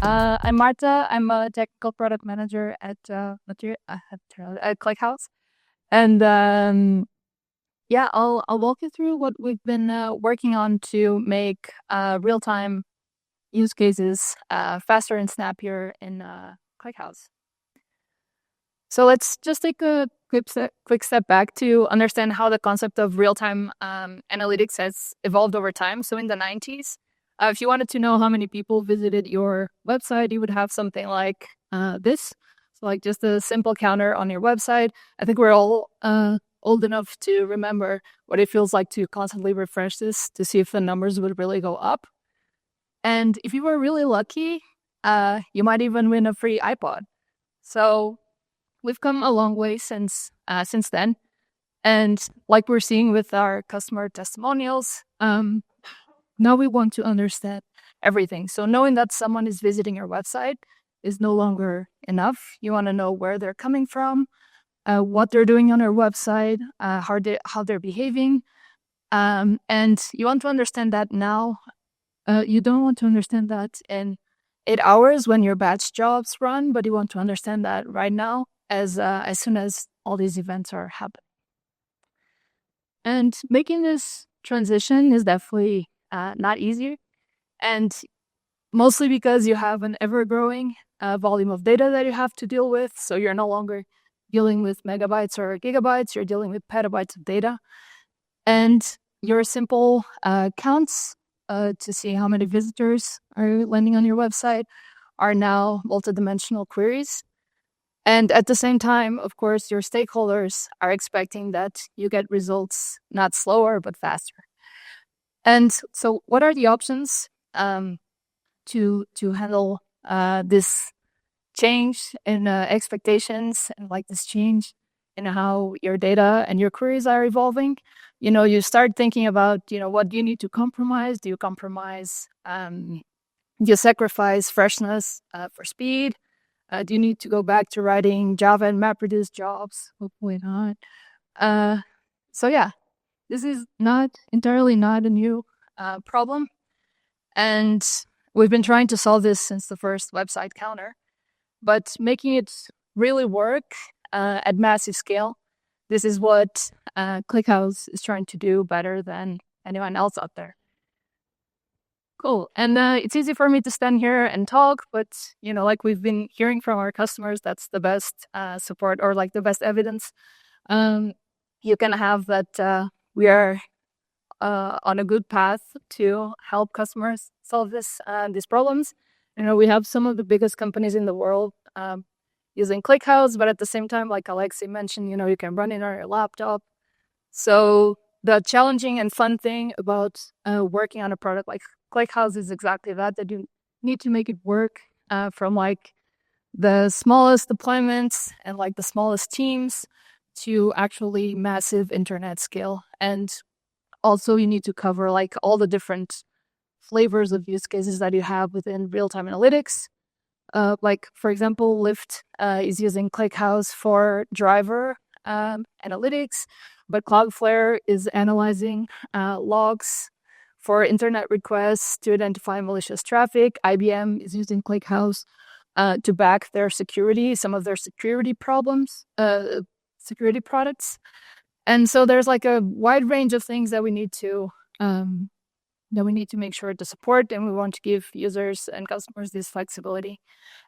I'm Marta. I'm a technical product manager at ClickHouse, and yeah, I'll walk you through what we've been working on to make real time use cases faster and snappier in ClickHouse. So let's just take a quick step back to understand how the concept of real time analytics has evolved over time. So in the 90s, if you wanted to know how many people visited your website, you would have something like this. So like just a simple counter on your website. I think we're all old enough to remember what it feels like to constantly refresh this to see if the numbers would really go up. And if you were really lucky, you might even win a free iPod. So we've come a long way since then, and like we're seeing with our customer testimonials, now we want to understand everything. So knowing that someone is visiting your website is no longer enough. You want to know where they're coming from, what they're doing on our website, how they're behaving, and you want to understand that now. You don't want to understand that in 8 hours when your batch jobs run, but you want to understand that right now as soon as all these events are happening. And making this transition is definitely not easy, and mostly because you have an ever-growing volume of data that you have to deal with. So you're no longer dealing with megabytes or gigabytes, you're dealing with petabytes of data. And your simple counts to see how many visitors are landing on your website are now multidimensional queries. And at the same time, of course, your stakeholders are expecting that you get results not slower, but faster. And so what are the options to handle this change in expectations and like this change in how your data and your queries are evolving? You start thinking about, what do you need to compromise? Do you compromise, do you sacrifice freshness for speed? Do you need to go back to writing Java and MapReduce jobs? Hopefully not. So yeah, this is not a new problem. And we've been trying to solve this since the first website counter, but making it really work at massive scale, this is what ClickHouse is trying to do better than anyone else out there. Cool. And it's easy for me to stand here and talk, but like we've been hearing from our customers, that's the best support or like the best evidence you can have that we are on a good path to help customers solve these problems. We have some of the biggest companies in the world using ClickHouse, but at the same time, like Alexei mentioned, you can run it on your laptop. So the challenging and fun thing about working on a product like ClickHouse is exactly that you need to make it work from like the smallest deployments and like the smallest teams to actually massive internet scale. And also you need to cover like all the different flavors of use cases that you have within real-time analytics. Like, for example, Lyft is using ClickHouse for driver analytics, but Cloudflare is analyzing logs for internet requests to identify malicious traffic. IBM is using ClickHouse to back their some of their security products. And so there's like a wide range of things that we need to make sure to support, and we want to give users and customers this flexibility.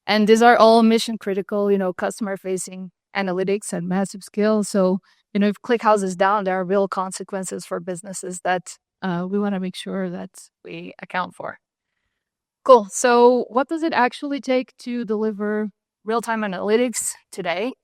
And these are all mission critical, customer facing analytics at massive scale. So, if ClickHouse is down, there are real consequences for businesses that we want to make sure that we account for. Cool. So what does it actually take to deliver real-time analytics today?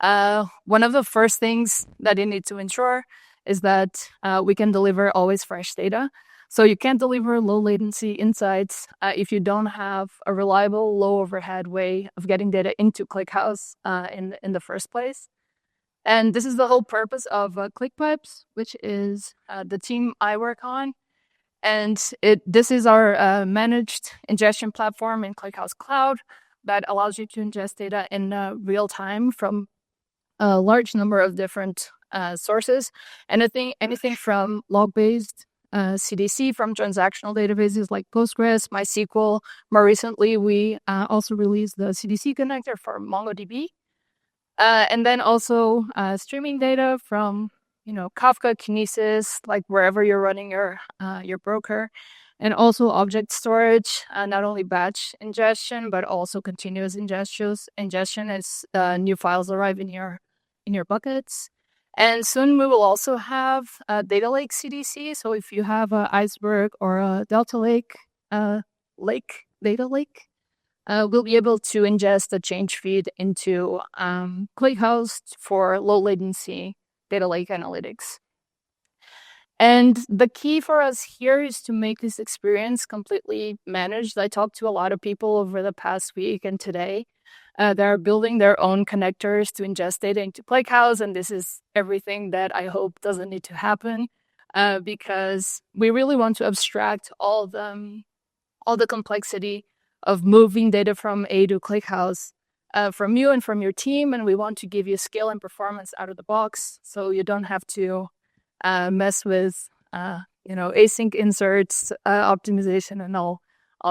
One of the first things that you need to ensure is that we can deliver always fresh data. So you can't deliver low latency insights if you don't have a reliable, low overhead way of getting data into ClickHouse in the first place. And this is the whole purpose of ClickPipes, which is the team I work on. And this is our managed ingestion platform in ClickHouse Cloud that allows you to ingest data in real time from a large number of different sources. Anything from log-based CDC from transactional databases like Postgres, MySQL. More recently, we also released the CDC connector for MongoDB. And then also streaming data from Kafka, Kinesis, like wherever you're running your broker, and also object storage, not only batch ingestion but also continuous ingestion as new files arrive in your buckets. And soon we will also have a data lake CDC. So if you have an Iceberg or a Delta Lake data lake, we'll be able to ingest the change feed into ClickHouse for low latency data lake analytics. And the key for us here is to make this experience completely managed. I talked to a lot of people over the past week and today. They're building their own connectors to ingest data into ClickHouse, and this is everything that I hope doesn't need to happen because we really want to abstract all the complexity of moving data from A to ClickHouse from you and from your team, and we want to give you scale and performance out of the box, so you don't have to mess with async inserts, optimization, and all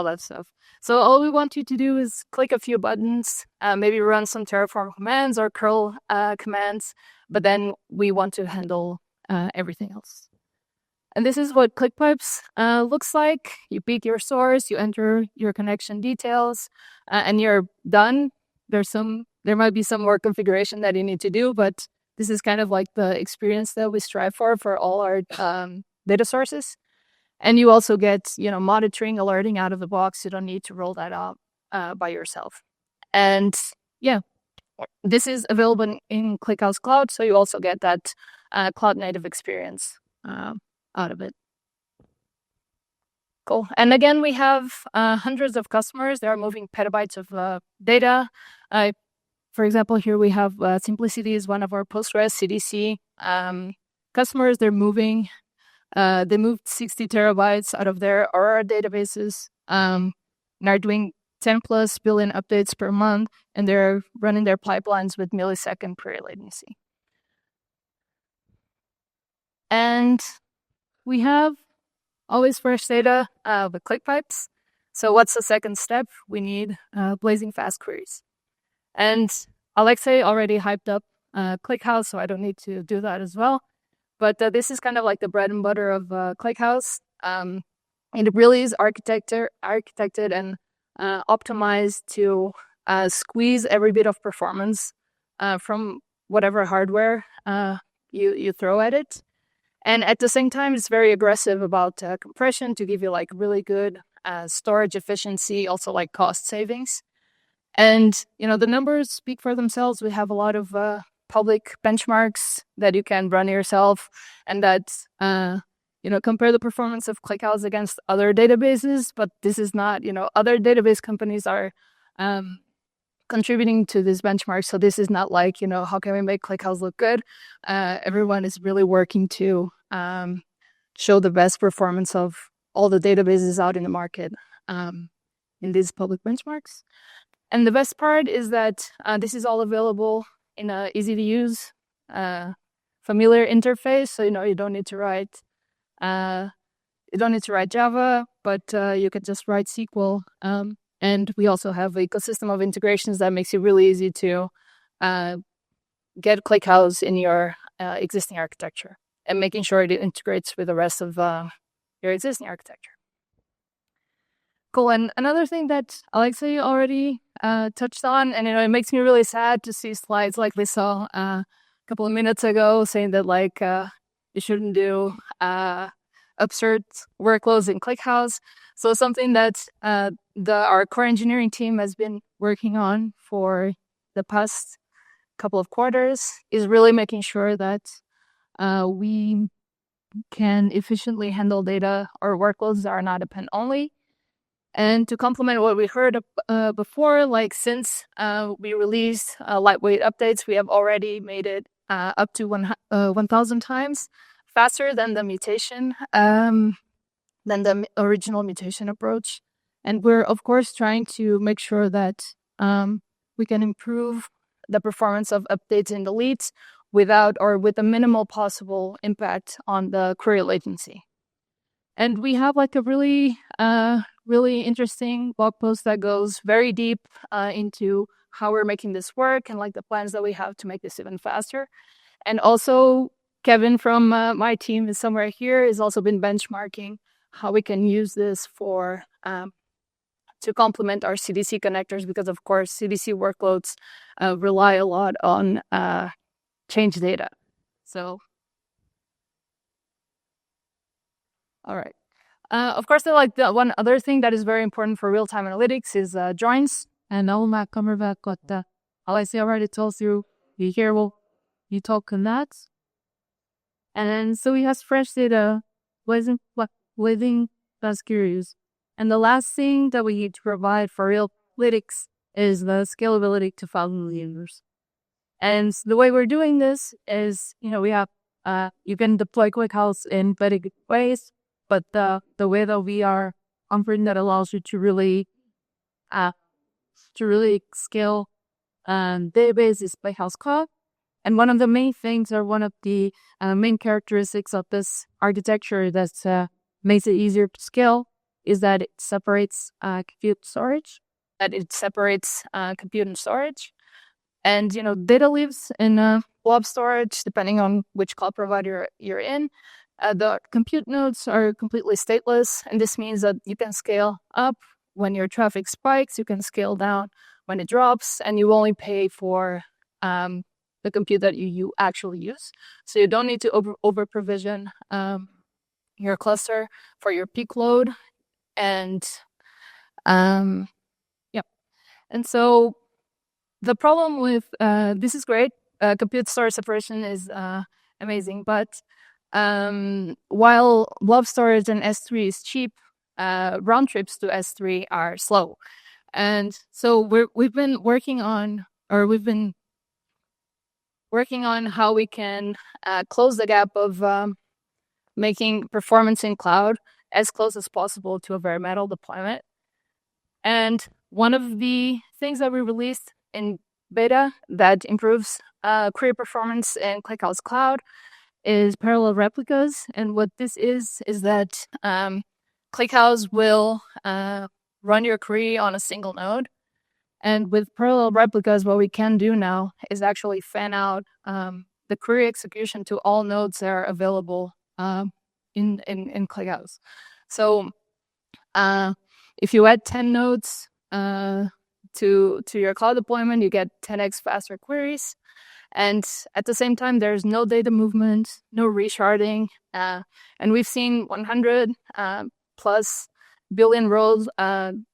that stuff. So all we want you to do is click a few buttons, maybe run some Terraform commands or curl commands, but then we want to handle everything else. And this is what ClickPipes looks like. You pick your source, you enter your connection details, and you're done. There might be some more configuration that you need to do, but this is kind of like the experience that we strive for all our data sources. And you also get, monitoring, alerting out of the box. You don't need to roll that out by yourself. And yeah, this is available in ClickHouse Cloud, so you also get that cloud native experience out of it. Cool. And again, we have hundreds of customers. They are moving petabytes of data. For example, here we have Simplicity is one of our Postgres CDC customers. They're moving. They moved 60 terabytes out of their Aurora databases and are doing 10 plus billion updates per month, and they're running their pipelines with millisecond query latency. And we have always fresh data with ClickPipes. So what's the second step? We need blazing fast queries. And Alexei already hyped up ClickHouse, so I don't need to do that as well. But this is kind of like the bread and butter of ClickHouse. And it really is architected and optimized to squeeze every bit of performance from whatever hardware you throw at it. And at the same time, it's very aggressive about compression to give you like really good storage efficiency, also like cost savings. And, the numbers speak for themselves. We have a lot of public benchmarks that you can run yourself and that, compare the performance of ClickHouse against other databases. But this is not, other database companies are contributing to this benchmark. So this is not like, how can we make ClickHouse look good? Everyone is really working to show the best performance of all the databases out in the market in these public benchmarks. And the best part is that this is all available in an easy to use, familiar interface. So you don't need to write Java, but you can just write SQL. And we also have an ecosystem of integrations that makes it really easy to get ClickHouse in your existing architecture and making sure it integrates with the rest of your existing architecture. Cool. And another thing that Alexei already touched on, and it makes me really sad to see slides like we saw a couple of minutes ago saying that you shouldn't do absurd workloads in ClickHouse. So something that our core engineering team has been working on for the past couple of quarters is really making sure that we can efficiently handle data or workloads that are not append only. And to complement what we heard before, since we released lightweight updates, we have already made it up to 1,000 times faster than the mutation, than the original mutation approach. And we're, of course, trying to make sure that we can improve the performance of updates and deletes with a minimal possible impact on the query latency. And we have like a really interesting blog post that goes very deep into how we're making this work and like the plans that we have to make this even faster. And also, Kevin from my team is somewhere here, has also been benchmarking how we can use this for to complement our CDC connectors, because of course CDC workloads rely a lot on change data. So, all right. Of course, like the one other thing that is very important for real-time analytics is joins. And Alma Kamerva got I already told you, you hear well, you talk on that. And so we have fresh data, living that's curious. And the last thing that we need to provide for real analytics is the scalability to thousands of users. And the way we're doing this is, we have, you can deploy ClickHouse in very good ways, but the way that we are offering that allows you to really scale database is by house code. And one of the main things, or one of the main characteristics of this architecture that makes it easier to scale, is that it separates compute and storage. And, data lives in blob storage, depending on which cloud provider you're in. The compute nodes are completely stateless, and this means that you can scale up when your traffic spikes, you can scale down when it drops, and you only pay for the compute that you actually use. So you don't need to over provision your cluster for your peak load. And and so the problem with this is great. Compute storage separation is amazing, but while blob storage and S3 is cheap, round trips to S3 are slow. And so we've been working on how we can close the gap of making performance in cloud as close as possible to a bare metal deployment. And one of the things that we released in beta that improves query performance in ClickHouse Cloud is parallel replicas. And what this is that ClickHouse will run your query on a single node. And with parallel replicas, what we can do now is actually fan out the query execution to all nodes that are available in ClickHouse. So if you add 10 nodes to your cloud deployment, you get 10x faster queries. And at the same time, there's no data movement, no resharding. And we've seen 100 plus billion rows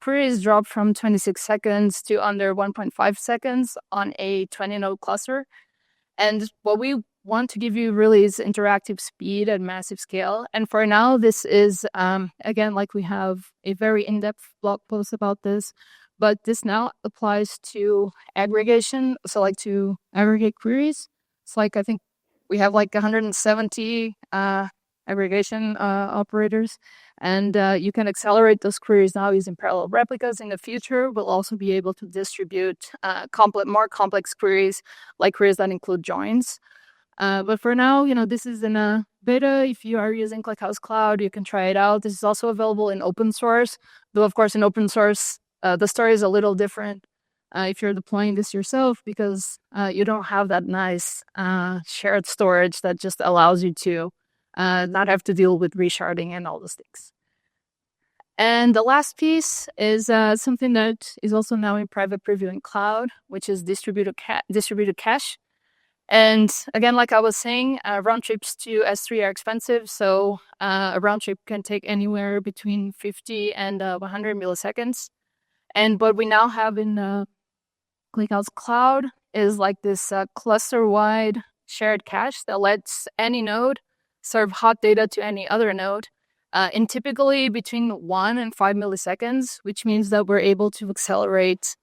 queries drop from 26 seconds to under 1.5 seconds on a 20-node cluster. And what we want to give you really is interactive speed at massive scale. And for now, this is, again, like we have a very in-depth blog post about this, but this now applies to aggregation. So like to aggregate queries. It's like, I think we have like 170 aggregation operators, and you can accelerate those queries now using parallel replicas. In the future, we'll also be able to distribute more complex queries, like queries that include joins. But for now, this is in a beta. If you are using ClickHouse Cloud, you can try it out. This is also available in open source, though of course in open source, the story is a little different if you're deploying this yourself, because you don't have that nice shared storage that just allows you to not have to deal with resharding and all those things. And the last piece is something that is also now in private preview in cloud, which is distributed cache. And again, like I was saying, round trips to S3 are expensive. So a round trip can take anywhere between 50 and 100 milliseconds. And what we now have in ClickHouse Cloud is like this cluster-wide shared cache that lets any node serve hot data to any other node in typically between 1 and 5 milliseconds, which means that we're able to accelerate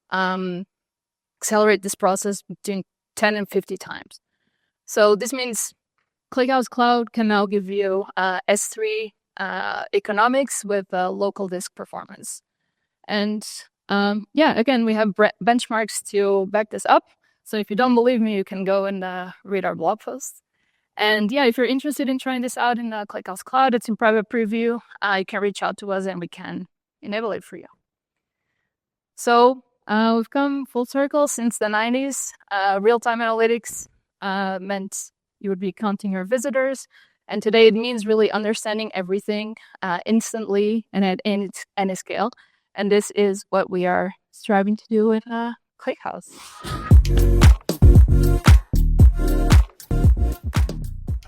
this process between 10 and 50 times. So this means ClickHouse Cloud can now give you S3 economics with local disk performance. And again, we have benchmarks to back this up. So if you don't believe me, you can go and read our blog post. And yeah, if you're interested in trying this out in the ClickHouse Cloud, it's in private preview. You can reach out to us and we can enable it for you. So we've come full circle since the 90s. Real-time analytics meant you would be counting your visitors. And today it means really understanding everything instantly and at any scale. And this is what we are striving to do with ClickHouse.